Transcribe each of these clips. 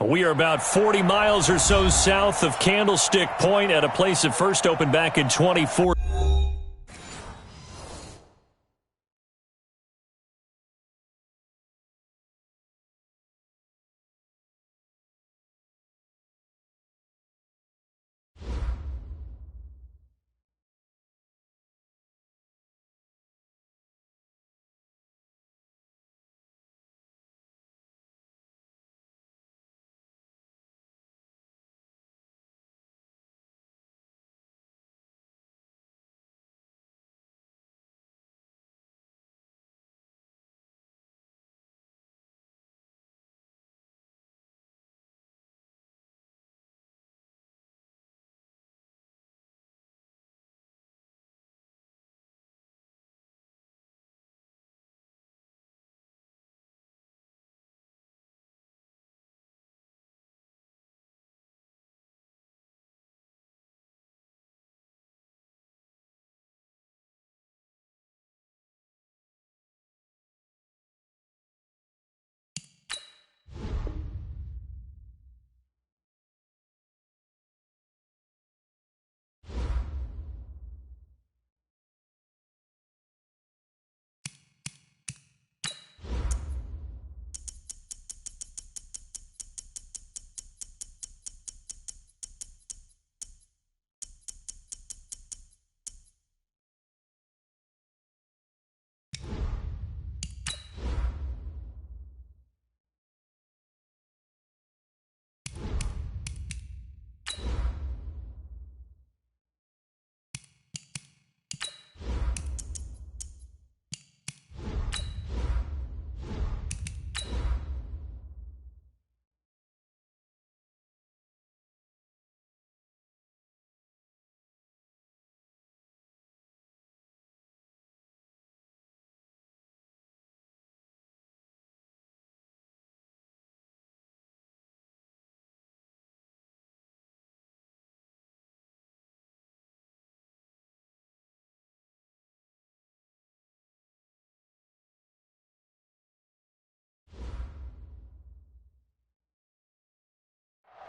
We are about 40 miles or so south of Candlestick Point at a place that first opened back in 2014.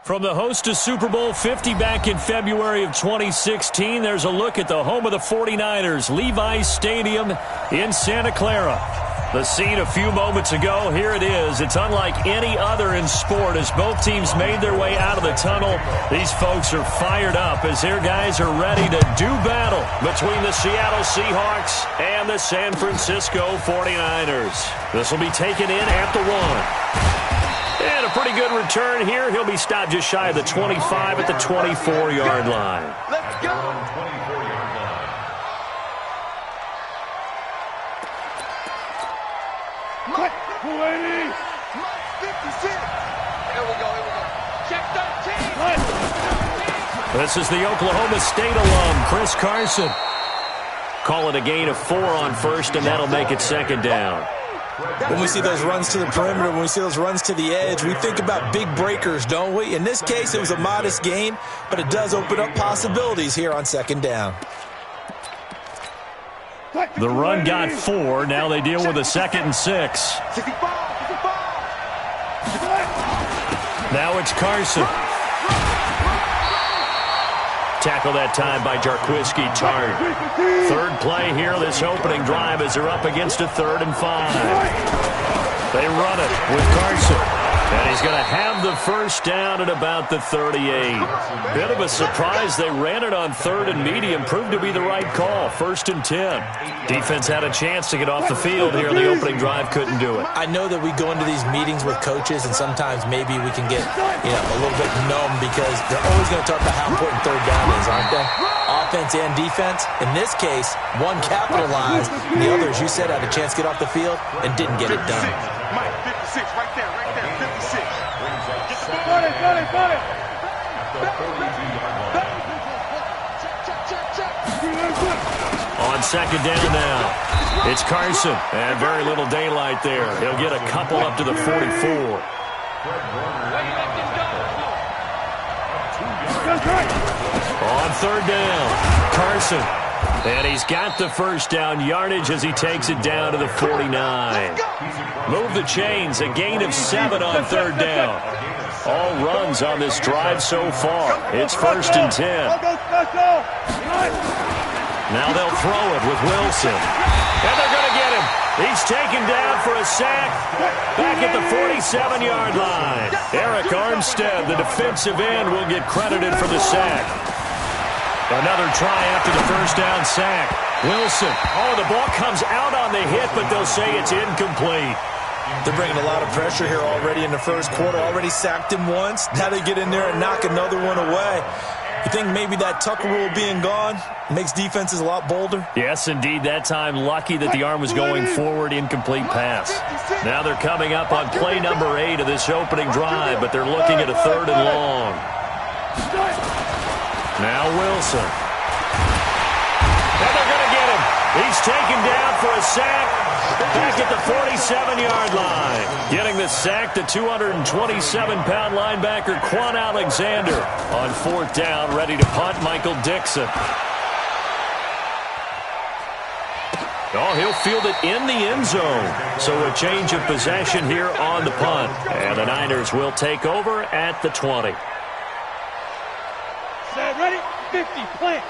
From the host to Super Bowl 50 back in February of 2016, there's a look at the home of the 49ers, Levi's Stadium in Santa Clara. The scene a few moments ago, here it is. It's unlike any other in sport as both teams made their way out of the tunnel. These folks are fired up as their guys are ready to do battle between the Seattle Seahawks and the San Francisco 49ers. This will be taken in at the 1. And a pretty good return here. He'll be stopped just shy of the 25 at the 24-yard line. Let's go. 24-yard line. Mike 280. Mike 56. Here we go. Check 13. This is the Oklahoma State alum, Chris Carson. Call it a gain of 4 on first, and that'll make it second down. When we see those runs to the perimeter, when we see those runs to the edge, we think about big breakers, don't we? In this case, it was a modest gain, but it does open up possibilities here on second down. The run got 4. Now they deal with a 2nd and 6. Now it's Carson. Tackle that time by Jarquiski Tart. Third play here, this opening drive as they're up against a 3rd and 5. They run it with Carson. And he's going to have the first down at about the 38. Bit of a surprise. They ran it on 3rd and medium. Proved to be the right call. 1st and 10. Defense had a chance to get off the field here. The opening drive couldn't do it. I know that we go into these meetings with coaches, and sometimes maybe we can get a little bit numb because they're always going to talk about how important 3rd down is, aren't they? Offense and defense. In this case, one capitalized, and the other, as you said, had a chance to get off the field and didn't get it done. Mike 56, right there, 56. Got it. On second down now, it's Carson. And very little daylight there. He'll get a couple up to the 44. On 3rd down, Carson. And he's got the first down yardage as he takes it down to the 49. Move the chains, a gain of 7 on 3rd down. All runs on this drive so far. It's 1st and 10. Now they'll throw it with Wilson. And they're going to get him. He's taken down for a sack back at the 47-yard line. Eric Armstead, the defensive end, will get credited for the sack. Another try after the first down sack. Wilson. Oh, the ball comes out on the hit, but they'll say it's incomplete. They're bringing a lot of pressure here already in the first quarter. Already sacked him once. Now they get in there and knock another one away. You think maybe that Tucker rule being gone makes defenses a lot bolder? Yes, indeed. That time, lucky that the arm was going forward, incomplete pass. Now they're coming up on play number 8 of this opening drive, but they're looking at a 3rd and long. Now Wilson. And they're going to get him. He's taken down for a sack back at the 47-yard line. Getting the sack, the 227-pound linebacker Quan Alexander. On 4th down, ready to punt, Michael Dixon. Oh, he'll field it in the end zone. So a change of possession here on the punt. And the Niners will take over at the 20. Set, ready, 50, plant.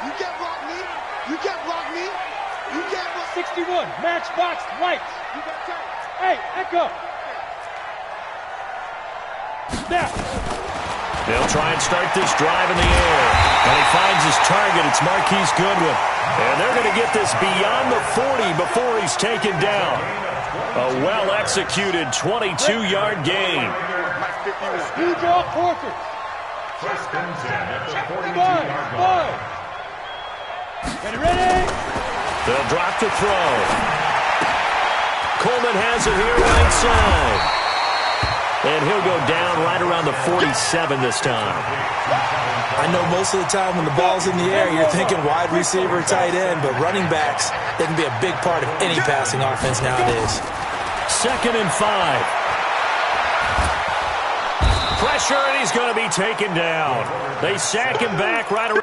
You get rock me. You get rock me. You get rock 61, matchbox, lights. You got time. Hey, echo. Now. They'll try and start this drive in the air. And he finds his target. It's Marquise Goodwin. And they're going to get this beyond the 40 before he's taken down. A well-executed 22-yard gain. You draw Porter. First and 10 at the 42-yard line. Ready? They'll drop the throw. Coleman has it here right side. And he'll go down right around the 47 this time. I know most of the time when the ball's in the air, you're thinking wide receiver, tight end, but running backs, they can be a big part of any passing offense nowadays. 2nd and 5. Pressure, and he's going to be taken down. They sack him back right around.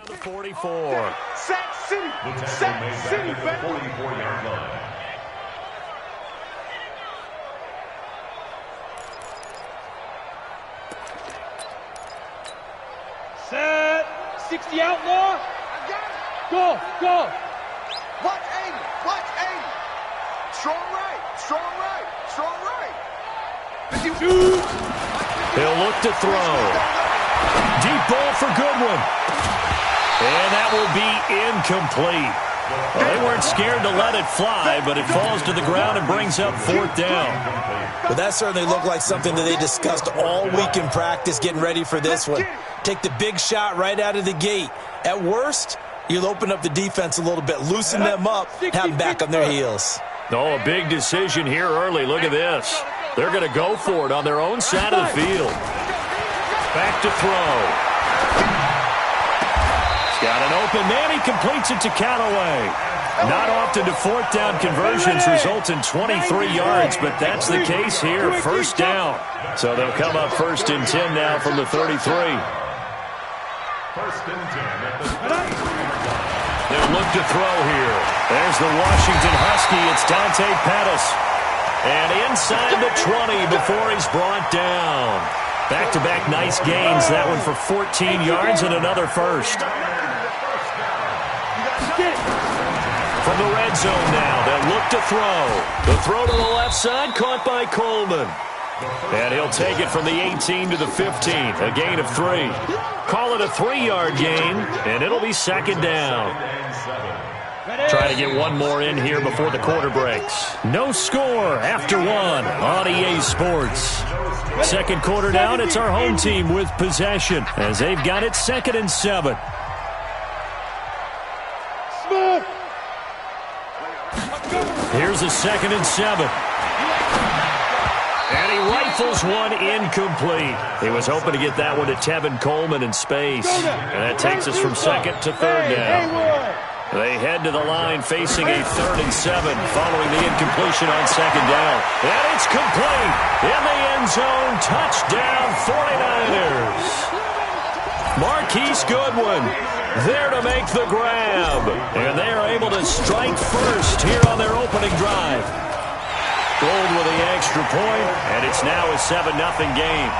The 44. Sack City. Sack City, baby. 44-yard line. Set. 60 outlaw. Go, go. Watch 80. Watch 80. Strong right. Strong right. Strong right. He'll look to throw. Deep ball for Goodwin. And that will be incomplete. Well, they weren't scared to let it fly, but it falls to the ground and brings up 4th down. But that certainly looked like something that they discussed all week in practice getting ready for this one. Take the big shot right out of the gate. At worst, you'll open up the defense a little bit, loosen them up, have them back on their heels. Oh, a big decision here early. Look at this. They're going to go for it on their own side of the field. Back to throw. Got an open man. He completes it to Callaway. Not often do 4th down conversions result in 23 yards, but that's the case here. 1st down. So they'll come up 1st and 10 now from the 33. 1st and 10 at the 30. They'll look to throw here. There's the Washington Husky. It's Dante Pettis. And inside the 20 before he's brought down. Back-to-back nice gains. That one for 14 yards and another first. From the red zone now, they'll look to throw. The throw to the left side, caught by Coleman. And he'll take it from the 18 to the 15, a gain of 3. Call it a 3-yard gain, and it'll be 2nd down. Trying to get one more in here before the quarter breaks. No score after 1 on EA Sports. 2nd quarter down, it's our home team with possession as they've got it 2nd and 7. Smooth. Here's a 2nd and 7. And he rifles one incomplete. He was hoping to get that one to Tevin Coleman in space. And that takes us from 2nd to 3rd down. They head to the line facing a 3rd and 7 following the incompletion on 2nd down. And it's complete. In the end zone, touchdown 49ers. Marquise Goodwin there to make the grab. And they are able to strike first here on their opening drive. Gold with the extra point, and it's now a 7-0 game.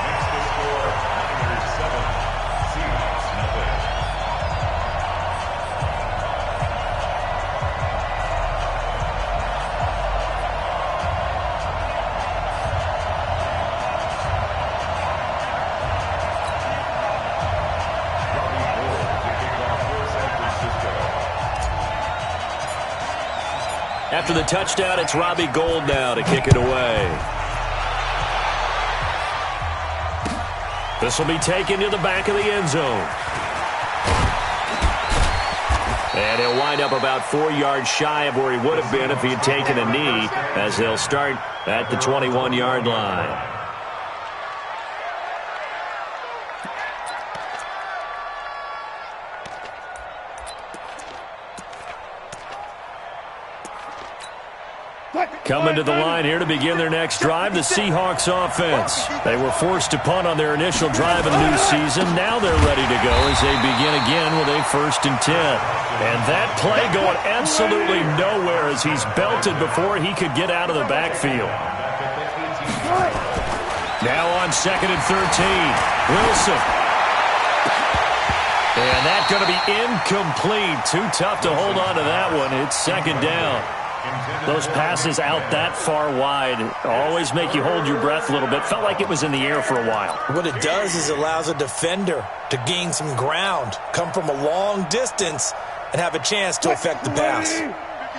After the touchdown, it's Robbie Gould now to kick it away. This will be taken to the back of the end zone. And he'll wind up about 4 yards shy of where he would have been if he had taken a knee, as they'll start at the 21-yard line. Coming to the line here to begin their next drive, the Seahawks offense. They were forced to punt on their initial drive of the new season. Now they're ready to go as they begin again with a 1st and 10. And that play going absolutely nowhere as he's belted before he could get out of the backfield. Now on 2nd and 13, Wilson. And that's going to be incomplete. Too tough to hold on to that one. It's 2nd down. Those passes out that far wide always make you hold your breath a little bit. Felt like it was in the air for a while. What it does is it allows a defender to gain some ground, come from a long distance, and have a chance to affect the pass.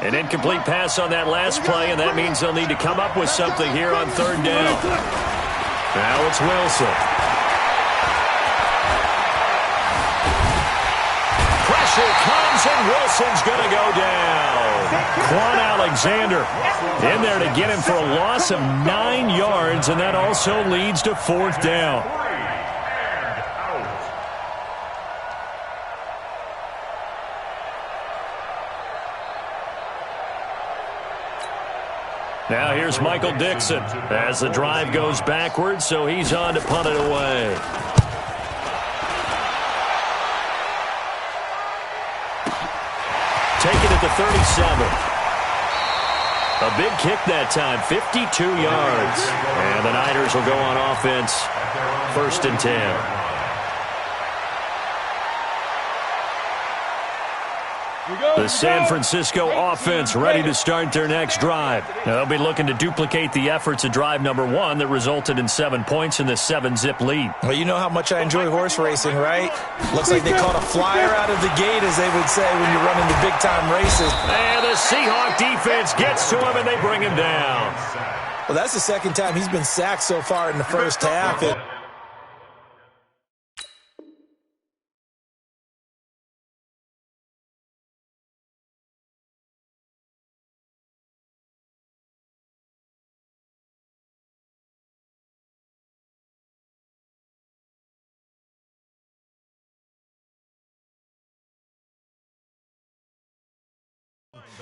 An incomplete pass on that last play, and that means they'll need to come up with something here on 3rd down. Now it's Wilson. Pressure comes, and Wilson's going to go down. Quan Alexander in there to get him for a loss of 9 yards, and that also leads to 4th down. Now here's Michael Dixon as the drive goes backwards, so he's on to punt it away. Take it at the 37. A big kick that time, 52 yards. And the Niners will go on offense, 1st and 10. The San Francisco offense ready to start their next drive. Now, they'll be looking to duplicate the efforts of drive number 1 that resulted in 7 points in the 7-zip lead. Well, you know how much I enjoy horse racing, right? Looks like they caught a flyer out of the gate, as they would say when you're running the big-time races. And the Seahawk defense gets to him, and they bring him down. Well, that's the 2nd time he's been sacked so far in the first half.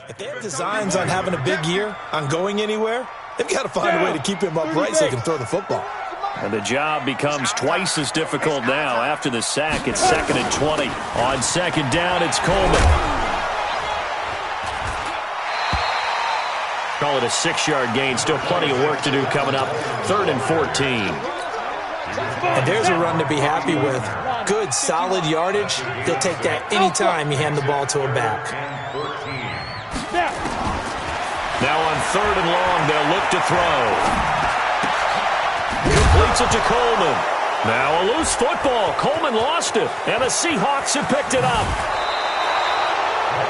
If they have designs on having a big year, on going anywhere, they've got to find a way to keep him upright so they can throw the football. And the job becomes twice as difficult now. After the sack, it's 2nd and 20. On 2nd down, it's Coleman. Call it a 6-yard gain. Still plenty of work to do coming up. 3rd and 14. And there's a run to be happy with. Good, solid yardage. They'll take that anytime you hand the ball to a back. Now on 3rd and long, they'll look to throw. Completes it to Coleman. Now a loose football. Coleman lost it, and the Seahawks have picked it up.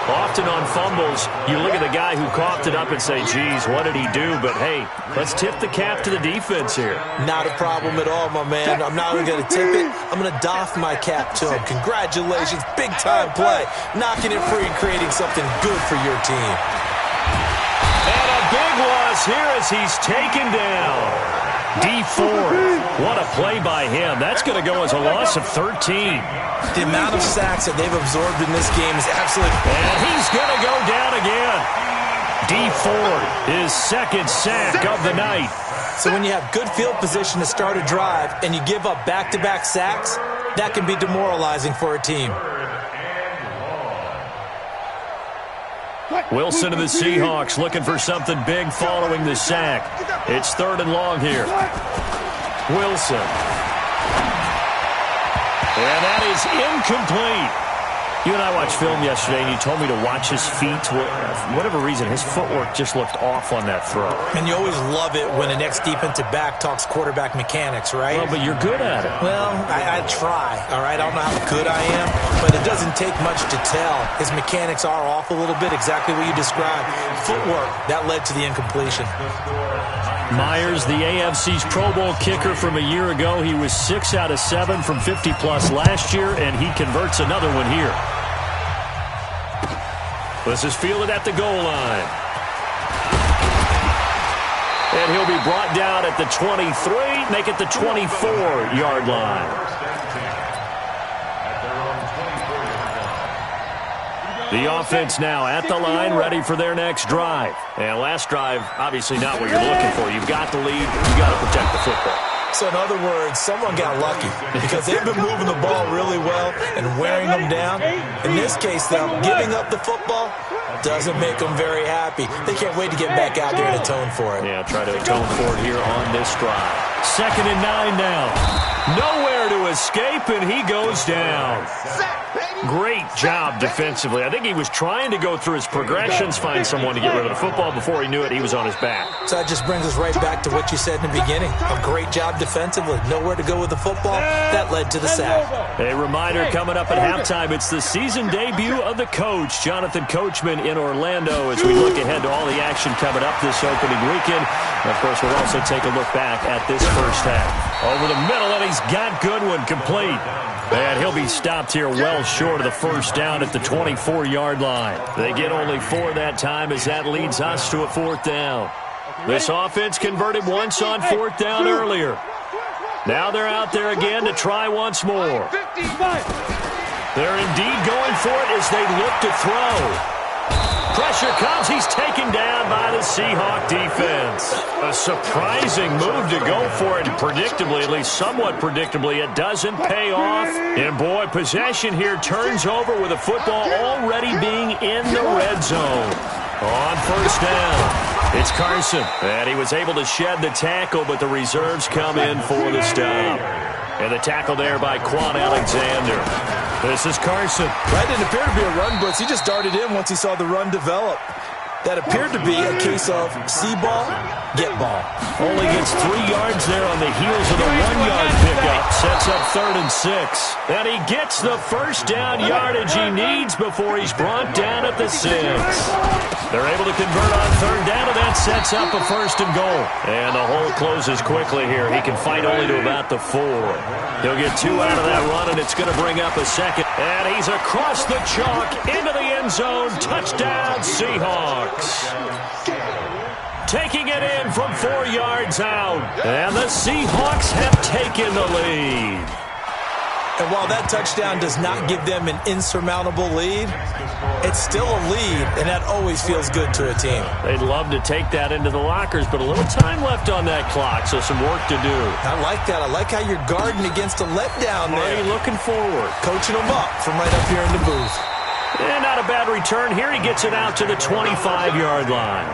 Often on fumbles, you look at the guy who coughed it up and say, geez, what did he do? But, hey, let's tip the cap to the defense here. Not a problem at all, my man. I'm not even going to tip it. I'm going to doff my cap to him. Congratulations. Big-time play. Knocking it free and creating something good for your team. And a big loss here as he's taken down. D Ford, what a play by him. That's going to go as a loss of 13. The amount of sacks that they've absorbed in this game is absolutely... And he's going to go down again. D Ford, his second sack of the night. So when you have good field position to start a drive and you give up back-to-back sacks, that can be demoralizing for a team. Wilson of the Seahawks looking for something big following the sack. It's 3rd and long here. Wilson. And that is incomplete. You and I watched film yesterday, and you told me to watch his feet. For whatever reason, his footwork just looked off on that throw. And you always love it when the next defensive back talks quarterback mechanics, right? Well, but you're good at it. Well, I try, all right? I don't know how good I am, but it doesn't take much to tell. His mechanics are off a little bit, exactly what you described. Footwork, that led to the incompletion. Myers, the AFC's Pro Bowl kicker from a year ago. He was 6 out of 7 from 50-plus last year, and he converts another one here. This is fielded at the goal line. And he'll be brought down at the 23, make it the 24-yard line. The offense now at the line, ready for their next drive. And last drive, obviously not what you're looking for. You've got the lead. You've got to protect the football. So in other words, someone got lucky because they've been moving the ball really well and wearing them down. In this case, though, giving up the football doesn't make them very happy. They can't wait to get back out there and atone for it. Yeah, try to atone for it here on this drive. 2nd and 9 now. Nowhere to escape, and he goes down. Great job defensively. I think he was trying to go through his progressions, find someone to get rid of the football. Before he knew it, he was on his back. So that just brings us right back to what you said in the beginning. A great job defensively. Nowhere to go with the football. That led to the sack. A reminder coming up at halftime. It's the season debut of the coach, Jonathan Coachman, in Orlando, as we look ahead to all the action coming up this opening weekend. And of course, we'll also take a look back at this first half. Over the middle, and he's got Goodwin complete. And he'll be stopped here well short of the first down at the 24-yard line. They get only 4 that time as that leads us to a 4th down. This offense converted once on 4th down earlier. Now they're out there again to try once more. They're indeed going for it as they look to throw. Pressure comes. He's taken down by the Seahawk defense. A surprising move to go for it. Predictably, at least somewhat predictably, it doesn't pay off. And boy, possession here turns over with the football already being in the red zone. On 1st down, it's Carson. And he was able to shed the tackle, but the reserves come in for the stop. And the tackle there by Quan Alexander. This is Carson. Right, didn't appear to be a run blitz. He just darted in once he saw the run develop. That appeared to be a case of see ball, get ball. Only gets 3 yards there on the heels of the 1-yard pickup. Sets up 3rd and 6. And he gets the first down yardage he needs before he's brought down at the 6. They're able to convert on 3rd down, and that sets up a 1st and goal. And the hole closes quickly here. He can fight only to about the 4. He'll get 2 out of that run, and it's going to bring up a 2nd. And he's across the chalk into the end zone. Touchdown, Seahawks. Taking it in from 4 yards out. And the Seahawks have taken the lead. And while that touchdown does not give them an insurmountable lead, it's still a lead, and that always feels good to a team. They'd love to take that into the lockers, but a little time left on that clock, so some work to do. I like that. I like how you're guarding against a letdown there. Already looking forward. Coaching them up from right up here in the booth. And not a bad return here. He gets it out to the 25-yard line.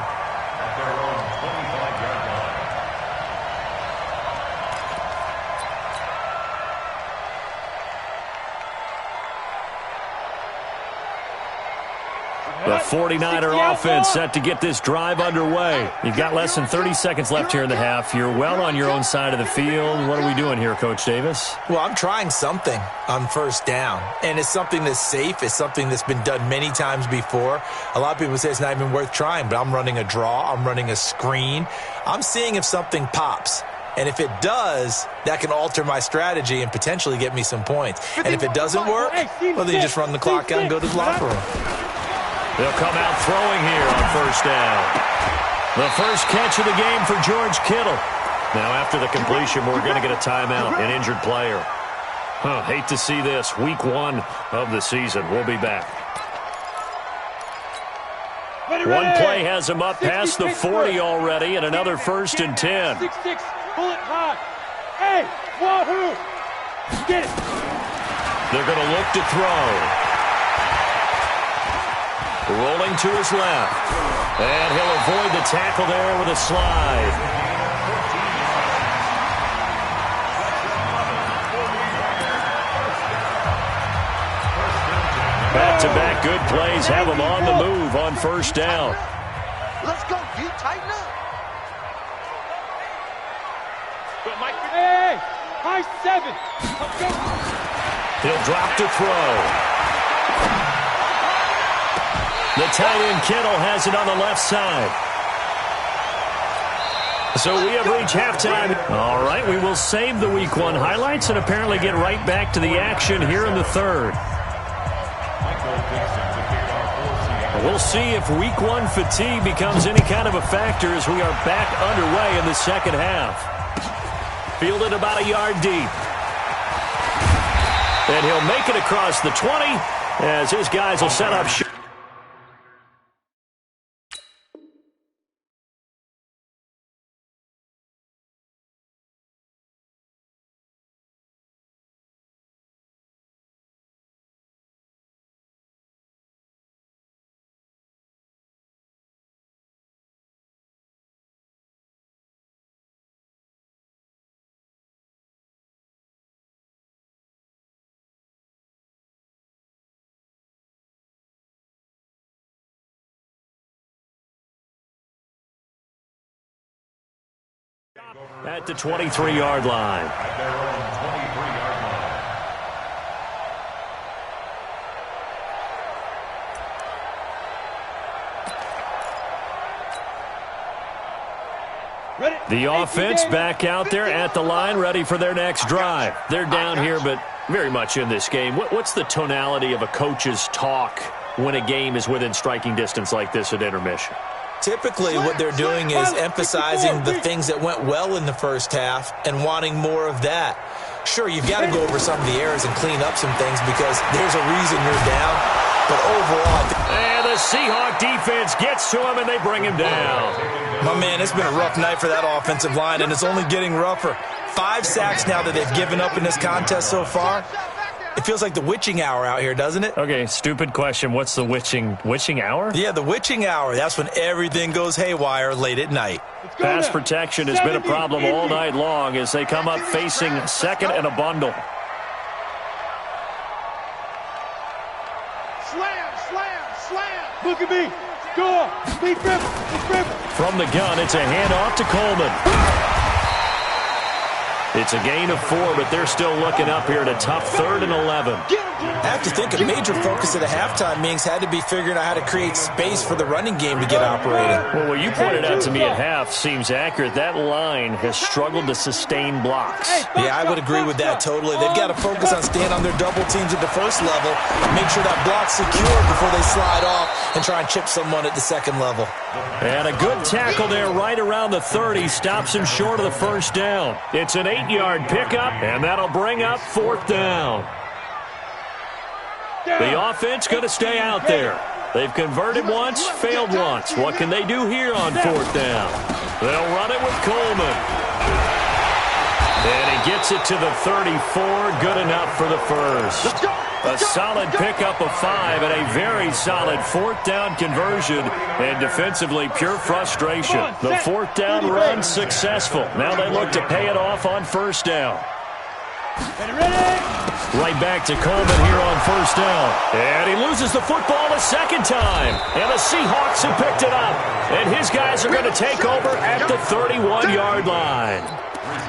The 49er offense set to get this drive underway. You've got less than 30 seconds left here in the half. You're well on your own side of the field. What are we doing here, Coach Davis? Well, I'm trying something on 1st down, and it's something that's safe. It's something that's been done many times before. A lot of people say it's not even worth trying, but I'm running a draw. I'm running a screen. I'm seeing if something pops. And if it does, that can alter my strategy and potentially get me some points. And if it doesn't work, well, then you just run the clock out and go to the locker room. They'll come out throwing here on 1st down. The first catch of the game for George Kittle. Now, after the completion, we're going to get a timeout, an injured player. Hate to see this. Week 1 of the season. We'll be back. One play has him up past the 40 already, and another 1st and 10. 6-6, pull it high. Hey, wahoo! Get it. They're going to look to throw. Rolling to his left. And he'll avoid the tackle there with a slide. Back-to-back good plays have him on the move on 1st down. Let's go, D. Tighten up. Hey, high 7. He'll drop to throw. The tight end Kittle has it on the left side. So we have reached halftime. All right, we will save the Week 1 highlights and apparently get right back to the action here in the 3rd. We'll see if Week 1 fatigue becomes any kind of a factor as we are back underway in the 2nd half. Fielded about a yard deep. And he'll make it across the 20 as his guys will set up short. At the 23-yard line. At their own 23-yard line. The offense back out there at the line, ready for their next drive. They're down here, but very much in this game. What's the tonality of a coach's talk when a game is within striking distance like this at intermission? Typically, what they're doing is emphasizing the things that went well in the 1st half and wanting more of that. Sure, you've got to go over some of the errors and clean up some things because there's a reason you're down. But overall, and the Seahawk defense gets to him, and they bring him down. My man, it's been a rough night for that offensive line, and it's only getting rougher. 5 sacks now that they've given up in this contest so far. It feels like the witching hour out here, doesn't it? Okay, stupid question. What's the witching hour? Yeah, the witching hour. That's when everything goes haywire late at night. Pass protection has been a problem all night long as they come up facing 2nd and a bundle. Slam. Look at me. Score. Speed dribble. From the gun, it's a handoff to Coleman. It's a gain of 4, but they're still looking up here at a tough 3rd and 11. I have to think a major focus of the halftime meetings had to be figuring out how to create space for the running game to get operating. Well, what you pointed out to me at half seems accurate. That line has struggled to sustain blocks. Yeah, I would agree with that totally. They've got to focus on staying on their double teams at the 1st level, make sure that block's secure before they slide off and try and chip someone at the 2nd level. And a good tackle there right around the 30 stops him short of the 1st down. It's an 8-yard pickup, and that'll bring up 4th down. The offense going to stay out there. They've converted once, failed once. What can they do here on 4th down? They'll run it with Coleman. And he gets it to the 34. Good enough for the 1st. A solid pickup of 5 and a very solid 4th down conversion. And defensively, pure frustration. The 4th down run successful. Now they look to pay it off on 1st down. Right back to Coleman here on 1st down. And he loses the football a 2nd time. And the Seahawks have picked it up. And his guys are going to take over at the 31-yard line.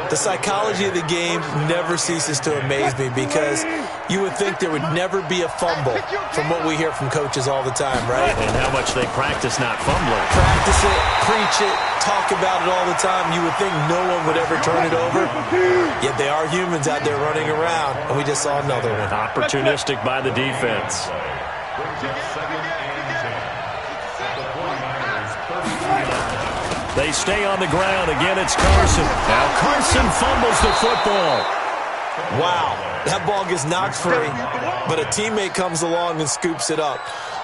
The psychology of the game never ceases to amaze me because you would think there would never be a fumble from what we hear from coaches all the time, right? And how much they practice not fumbling. Practice it, preach it, talk about it all the time. You would think no one would ever turn it over. Yet they are humans out there running around, and we just saw another one. Opportunistic by the defense. They stay on the ground. Again, it's Carson. Now Carson fumbles the football. Wow, that ball gets knocked free, but a teammate comes along and scoops it up.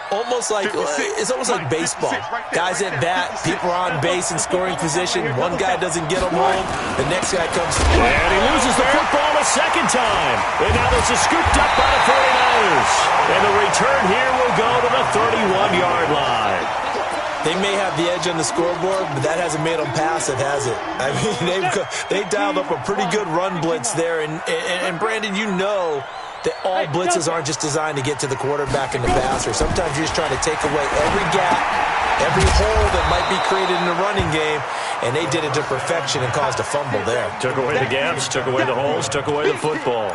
It's almost like baseball. Guys at bat, people are on base in scoring position. One guy doesn't get them home, the next guy comes. And he loses the football a second time. And now this is scooped up by the 49ers. And the return here will go to the 31-yard line. They may have the edge on the scoreboard, but that hasn't made them passive, has it? I mean, they dialed up a pretty good run blitz there. And Brandon, you know that all blitzes aren't just designed to get to the quarterback and the passer. Sometimes you're just trying to take away every gap, every hole that might be created in the running game, and they did it to perfection and caused a fumble there. Took away the gaps, took away the holes, took away the football.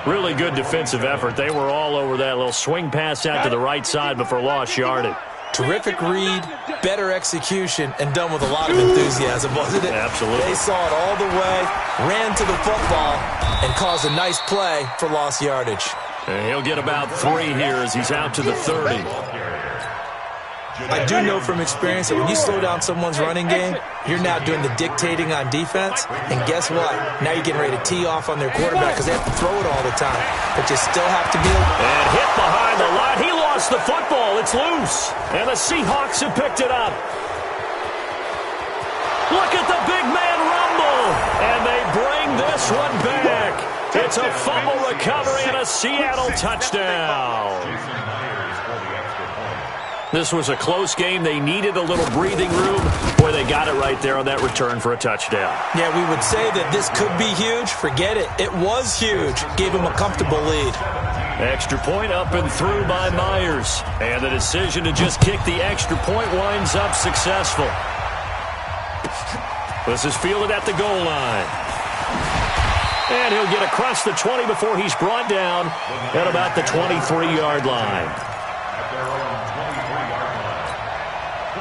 Really good defensive effort. They were all over that little swing pass out to the right side, but for lost yardage. Terrific read, better execution, and done with a lot of enthusiasm, wasn't it? Absolutely. They saw it all the way, ran to the football, and caused a nice play for lost yardage. And he'll get about 3 here as he's out to the 30. I do know from experience that when you slow down someone's running game, you're now doing the dictating on defense. And guess what? Now you're getting ready to tee off on their quarterback because they have to throw it all the time. But you still have to be able to... And hit behind the line. He lost the football. It's loose. And the Seahawks have picked it up. Look at the big man rumble. And they bring this one back. It's a fumble recovery and a Seattle touchdown. This was a close game. They needed a little breathing room. Boy, they got it right there on that return for a touchdown. Yeah, we would say that this could be huge. Forget it. It was huge. Gave him a comfortable lead. Extra point up and through by Myers. And the decision to just kick the extra point winds up successful. This is fielded at the goal line. And he'll get across the 20 before he's brought down at about the 23-yard line.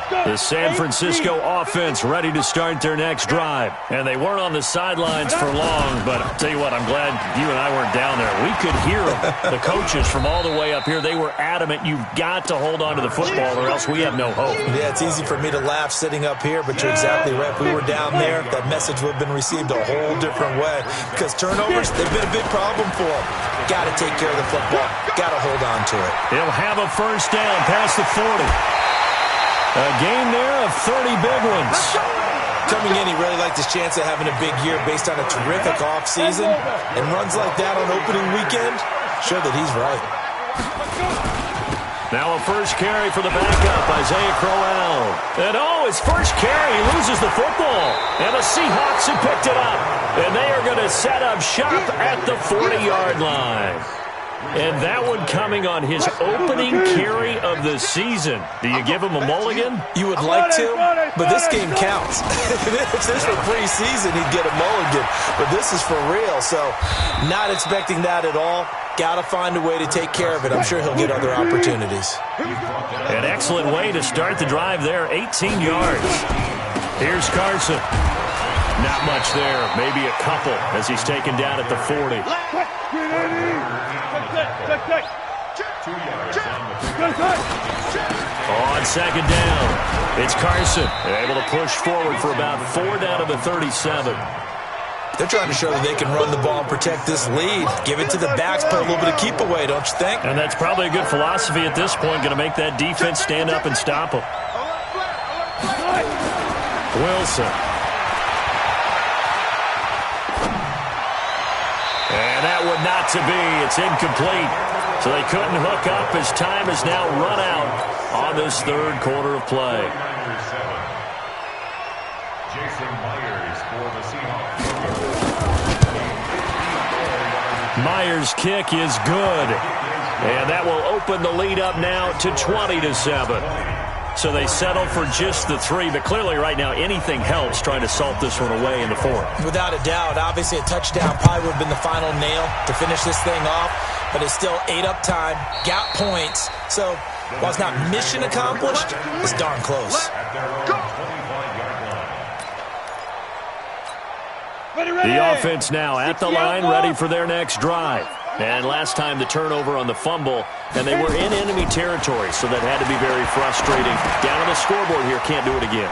The San Francisco offense ready to start their next drive. And they weren't on the sidelines for long, but I'll tell you what, I'm glad you and I weren't down there. We could hear them. The coaches from all the way up here, they were adamant, you've got to hold on to the football or else we have no hope. Yeah, it's easy for me to laugh sitting up here, but you're exactly right. If we were down there, that message would have been received a whole different way. Because turnovers, they've been a big problem for them. Got to take care of the football. Got to hold on to it. He'll have a first down past the 40. A game there of 30 big ones. Coming in, he really liked his chance of having a big year based on a terrific offseason. And runs like that on opening weekend show that he's right. Now a first carry for the backup, Isaiah Crowell. And his first carry, he loses the football. And the Seahawks have picked it up. And they are going to set up shop at the 40-yard line. And that one coming on his opening carry of the season. Do you give him a mulligan? You would like to, but this game counts. If this were preseason, he'd get a mulligan. But this is for real, so not expecting that at all. Got to find a way to take care of it. I'm sure he'll get other opportunities. An excellent way to start the drive there, 18 yards. Here's Carson. Not much there, maybe a couple as he's taken down at the 40. On second down, it's Carson. They're able to push forward for about 4 down to the 37. They're trying to show that they can run the ball and protect this lead. Give it to the backs, put a little bit of keep away, don't you think? And that's probably a good philosophy at this point, going to make that defense stand up and stop them. Wilson. And that would not to be. It's incomplete. So they couldn't hook up as time has now run out on this third quarter of play. Jason Myers for the Seahawks. Myers' kick is good. And that will open the lead up now to 20-7. So they settle for just the 3, but clearly right now anything helps trying to salt this one away in the 4th. Without a doubt, obviously a touchdown probably would have been the final nail to finish this thing off, but it's still ate up time, got points, so while it's not mission accomplished, it's darn close. The offense now at the line, ready for their next drive. And last time the turnover on the fumble, and they were in enemy territory, so that had to be very frustrating. Down on the scoreboard here, can't do it again.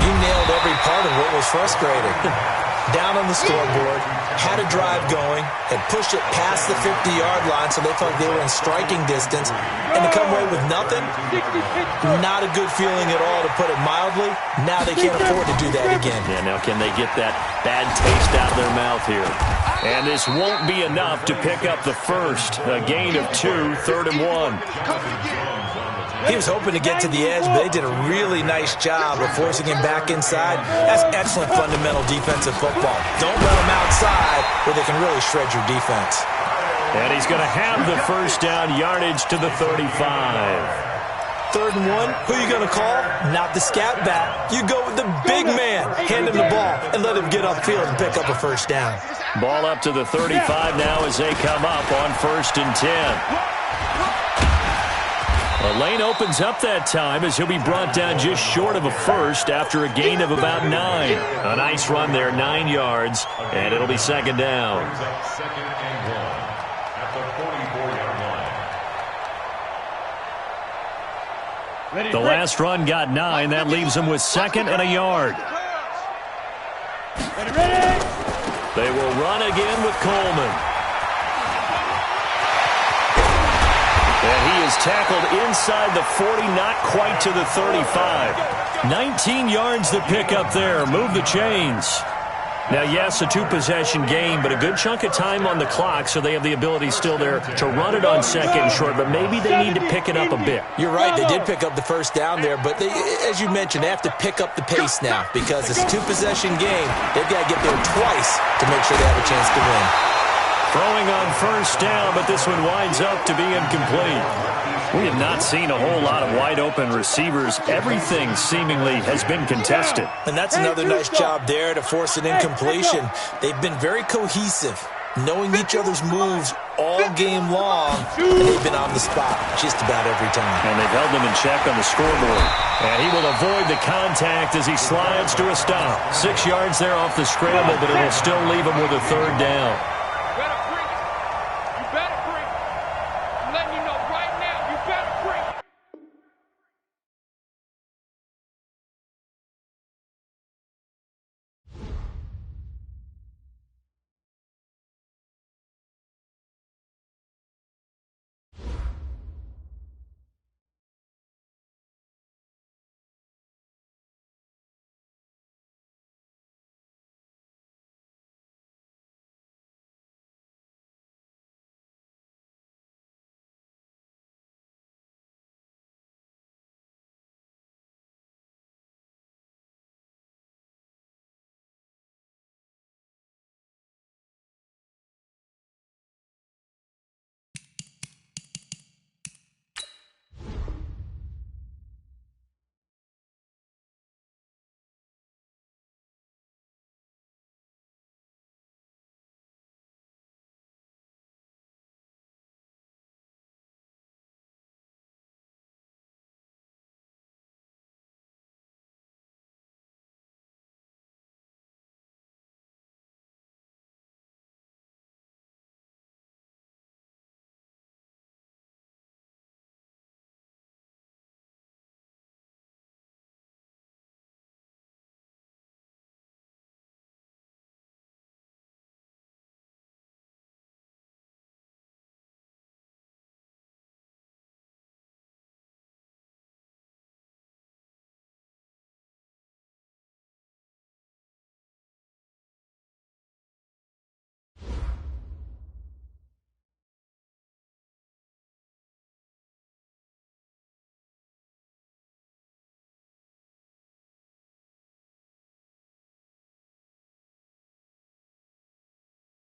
You nailed every part of what was frustrating. Down on the scoreboard, had a drive going, had pushed it past the 50-yard line so they felt like they were in striking distance, and to come away with nothing, not a good feeling at all, to put it mildly. Now they can't afford to do that again. Yeah, now can they get that bad taste out of their mouth here? And this won't be enough to pick up the first. A gain of 2, 3rd and 1. He was hoping to get to the edge, but they did a really nice job of forcing him back inside. That's excellent fundamental defensive football. Don't let him outside where they can really shred your defense. And he's going to have the first down, yardage to the 35. 3rd and 1, who are you going to call? Not the scat back. You go with the big man. Hand him the ball and let him get upfield and pick up a first down. Ball up to the 35 now as they come up on 1st and 10. The lane opens up that time as he'll be brought down just short of a first after a gain of about 9. A nice run there, 9 yards, and it'll be 2nd down. 2nd and 1 at the 44-yard line. The last run got 9. That leaves him with 2nd and a yard. They will run again with Coleman. And he is tackled inside the 40, not quite to the 35. 19 yards to pick up there. Move the chains. Now, yes, a 2-possession game, but a good chunk of time on the clock, so they have the ability still there to run it on 2nd and short, but maybe they need to pick it up a bit. You're right. They did pick up the first down there, but they, as you mentioned, they have to pick up the pace now because it's a 2-possession game. They've got to get there twice to make sure they have a chance to win. Throwing on 1st down, but this one winds up to be incomplete. We have not seen a whole lot of wide-open receivers. Everything seemingly has been contested. And that's another nice job there to force an incompletion. They've been very cohesive, knowing each other's moves all game long, and they've been on the spot just about every time. And they've held them in check on the scoreboard. And he will avoid the contact as he slides to a stop. 6 yards there off the scramble, but it will still leave him with a 3rd down.